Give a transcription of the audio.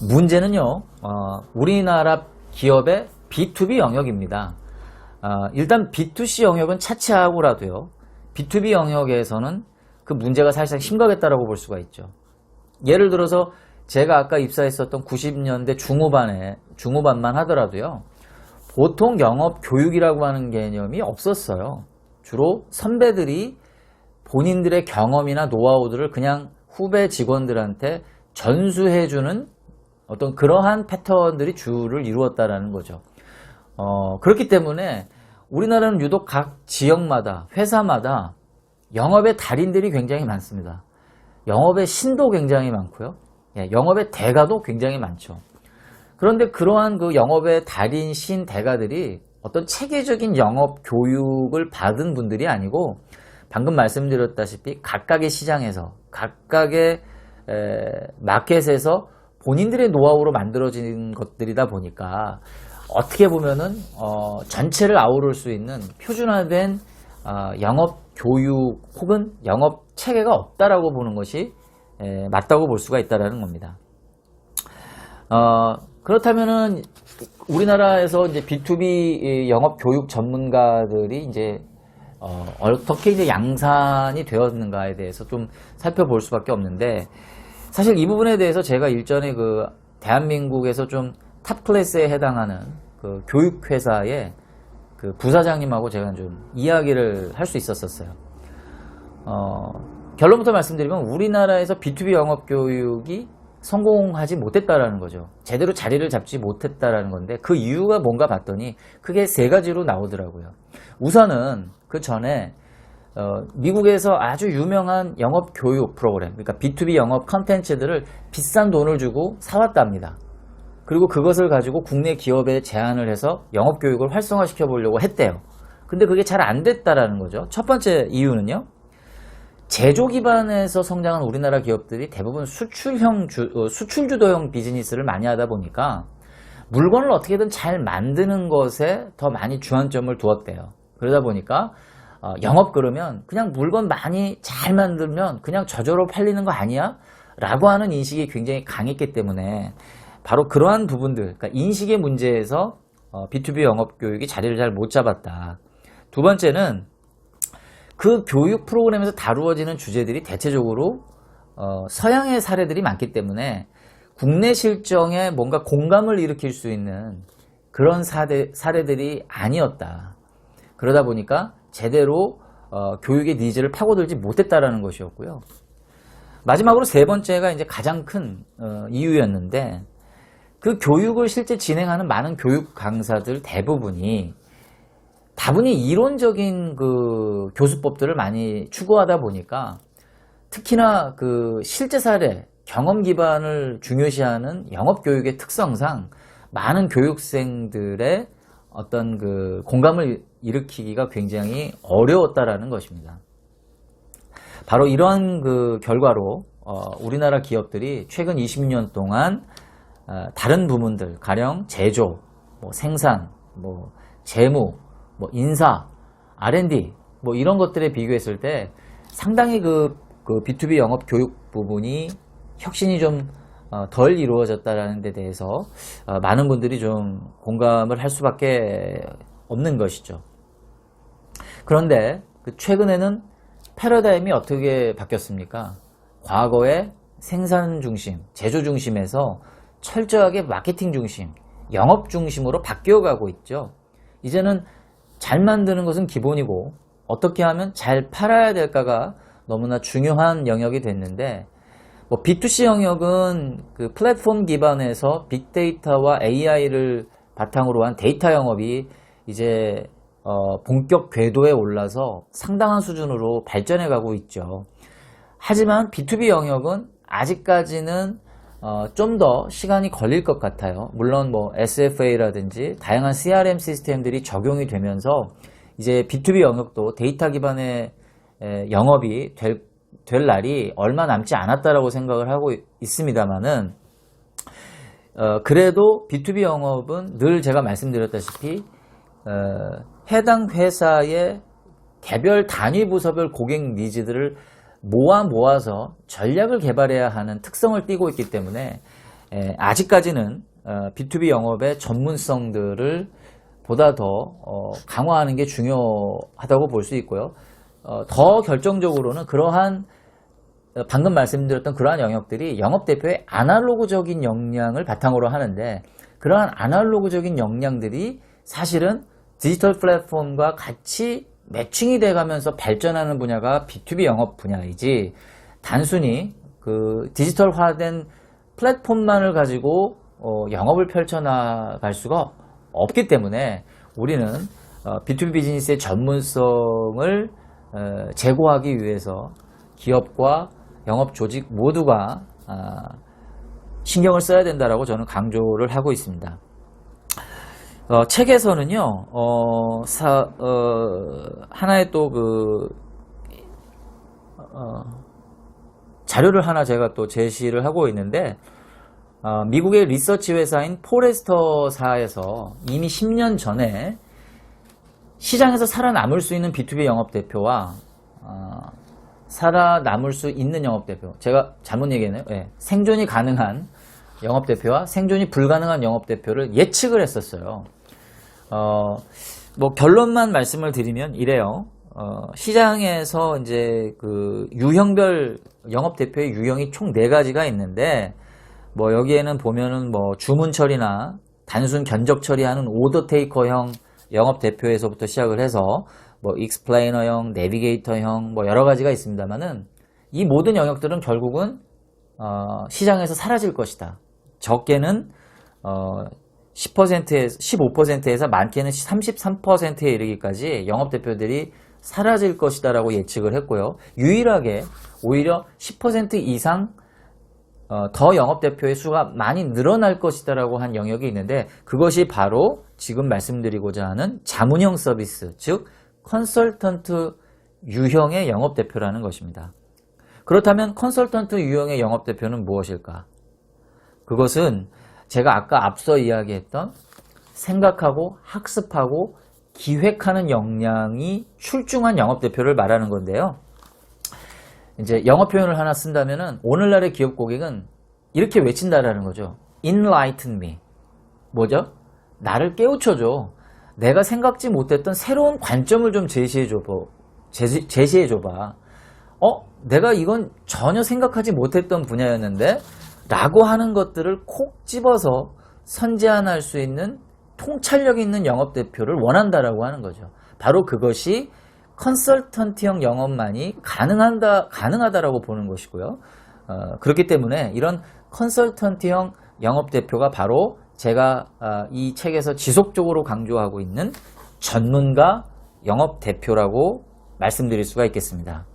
문제는요, 우리나라 기업의 B2B 영역입니다. 일단 B2C 영역은 차치하고라도요, B2B 영역에서는 그 문제가 사실상 심각했다라고 볼 수가 있죠. 예를 들어서 제가 아까 입사했었던 90년대 중후반만 하더라도요, 보통 영업 교육이라고 하는 개념이 없었어요. 주로 선배들이 본인들의 경험이나 노하우들을 그냥 후배 직원들한테 전수해주는 어떤 그러한 패턴들이 주를 이루었다라는 거죠. 그렇기 때문에 우리나라는 유독 각 지역마다, 회사마다 영업의 달인들이 굉장히 많습니다. 영업의 신도 굉장히 많고요. 영업의 대가도 굉장히 많죠. 그런데 그러한 그 영업의 달인, 신, 대가들이 어떤 체계적인 영업 교육을 받은 분들이 아니고 방금 말씀드렸다시피 각각의 시장에서, 각각의 마켓에서 본인들의 노하우로 만들어진 것들이다 보니까 어떻게 보면은 전체를 아우를 수 있는 표준화된 영업 교육 혹은 영업 체계가 없다라고 보는 것이 맞다고 볼 수가 있다라는 겁니다. 그렇다면은 우리나라에서 이제 B2B 영업 교육 전문가들이 이제 어떻게 이제 양산이 되었는가에 대해서 좀 살펴볼 수밖에 없는데, 사실 이 부분에 대해서 제가 일전에 그 대한민국에서 좀 탑 클래스에 해당하는 그 교육회사의 그 부사장님하고 제가 좀 이야기를 할 수 있었어요. 결론부터 말씀드리면 우리나라에서 B2B 영업 교육이 성공하지 못했다라는 거죠. 제대로 자리를 잡지 못했다라는 건데, 그 이유가 뭔가 봤더니 크게 세 가지로 나오더라고요. 우선은 그 전에 미국에서 아주 유명한 영업 교육 프로그램, 그러니까 B2B 영업 컨텐츠들을 비싼 돈을 주고 사왔답니다. 그리고 그것을 가지고 국내 기업에 제안을 해서 영업 교육을 활성화시켜 보려고 했대요. 근데 그게 잘 안 됐다라는 거죠. 첫 번째 이유는요, 제조 기반에서 성장한 우리나라 기업들이 대부분 수출 주도형 비즈니스를 많이 하다 보니까 물건을 어떻게든 잘 만드는 것에 더 많이 주안점을 두었대요. 그러다 보니까 영업 그러면 그냥 물건 많이 잘 만들면 그냥 저절로 팔리는 거 아니야? 라고 하는 인식이 굉장히 강했기 때문에 바로 그러한 부분들, 그러니까 인식의 문제에서 B2B 영업 교육이 자리를 잘 못 잡았다. 두 번째는 그 교육 프로그램에서 다루어지는 주제들이 대체적으로 서양의 사례들이 많기 때문에 국내 실정에 뭔가 공감을 일으킬 수 있는 그런 사례들이 아니었다. 그러다 보니까 제대로 교육의 니즈를 파고들지 못했다라는 것이었고요. 마지막으로 세 번째가 이제 가장 큰 이유였는데, 그 교육을 실제 진행하는 많은 교육 강사들 대부분이 다분히 이론적인 그 교수법들을 많이 추구하다 보니까, 특히나 그 실제 사례, 경험 기반을 중요시하는 영업 교육의 특성상 많은 교육생들의 어떤 그 공감을 일으키기가 굉장히 어려웠다라는 것입니다. 바로 이러한 그 결과로 우리나라 기업들이 최근 20년 동안 다른 부문들, 가령 제조, 생산, 재무, 인사, R&D 이런 것들에 비교했을 때 상당히 그 B2B 영업 교육 부분이 혁신이 좀 덜 이루어졌다라는 데 대해서 많은 분들이 좀 공감을 할 수밖에 없는 것이죠. 그런데 최근에는 패러다임이 어떻게 바뀌었습니까? 과거에 생산 중심, 제조 중심에서 철저하게 마케팅 중심, 영업 중심으로 바뀌어가고 있죠. 이제는 잘 만드는 것은 기본이고 어떻게 하면 잘 팔아야 될까가 너무나 중요한 영역이 됐는데, B2C 영역은 그 플랫폼 기반에서 빅데이터와 AI를 바탕으로 한 데이터 영업이 이제 본격 궤도에 올라서 상당한 수준으로 발전해 가고 있죠. 하지만 B2B 영역은 아직까지는 좀 더 시간이 걸릴 것 같아요. 물론 SFA라든지 다양한 CRM 시스템들이 적용이 되면서 이제 B2B 영역도 데이터 기반의 영업이 될 날이 얼마 남지 않았다라고 생각을 하고 있습니다만은, 그래도 B2B 영업은 늘 제가 말씀드렸다시피 해당 회사의 개별 단위 부서별 고객 니즈들을 모아서 전략을 개발해야 하는 특성을 띠고 있기 때문에 아직까지는 B2B 영업의 전문성들을 보다 더 강화하는 게 중요하다고 볼 수 있고요. 더 결정적으로는 그러한 방금 말씀드렸던 그러한 영역들이 영업대표의 아날로그적인 역량을 바탕으로 하는데, 그러한 아날로그적인 역량들이 사실은 디지털 플랫폼과 같이 매칭이 돼가면서 발전하는 분야가 B2B 영업 분야이지, 단순히 그 디지털화된 플랫폼만을 가지고 영업을 펼쳐나갈 수가 없기 때문에 우리는 B2B 비즈니스의 전문성을 제고하기 위해서 기업과 영업 조직 모두가 신경을 써야 된다라고 저는 강조를 하고 있습니다. 책에서는요, 하나의 또 자료를 하나 제가 또 제시를 하고 있는데, 미국의 리서치 회사인 포레스터사에서 이미 10년 전에 시장에서 살아남을 수 있는 B2B 영업대표와 살아남을 수 있는 영업대표, 제가 잘못 얘기했네요. 네, 생존이 가능한 영업대표와 생존이 불가능한 영업대표를 예측을 했었어요. 뭐 결론만 말씀을 드리면 이래요. 시장에서 이제 그 유형별 영업대표의 유형이 총 4가지가 있는데, 뭐 여기에는 보면은 뭐 주문 처리나 단순 견적 처리하는 오더 테이커형 영업대표에서부터 시작을 해서 뭐 익스플레이너형, 내비게이터형 뭐 여러 가지가 있습니다만은, 이 모든 영역들은 결국은 시장에서 사라질 것이다. 적게는 10%에서 15%에서 많게는 33%에 이르기까지 영업대표들이 사라질 것이다 라고 예측을 했고요. 유일하게 오히려 10% 이상 더 영업대표의 수가 많이 늘어날 것이다 라고 한 영역이 있는데, 그것이 바로 지금 말씀드리고자 하는 자문형 서비스, 즉 컨설턴트 유형의 영업대표라는 것입니다. 그렇다면 컨설턴트 유형의 영업대표는 무엇일까? 그것은 제가 아까 앞서 이야기했던 생각하고 학습하고 기획하는 역량이 출중한 영업대표를 말하는 건데요. 이제 영어 표현을 하나 쓴다면은, 오늘날의 기업 고객은 이렇게 외친다라는 거죠. Enlighten me. 뭐죠? 나를 깨우쳐줘. 내가 생각지 못했던 새로운 관점을 좀 제시해줘봐. 내가 이건 전혀 생각하지 못했던 분야였는데? 라고 하는 것들을 콕 집어서 선제안할 수 있는 통찰력 있는 영업대표를 원한다라고 하는 거죠. 바로 그것이 컨설턴트형 영업만이 가능하다라고 보는 것이고요. 그렇기 때문에 이런 컨설턴트형 영업대표가 바로 제가 이 책에서 지속적으로 강조하고 있는 전문가 영업대표라고 말씀드릴 수가 있겠습니다.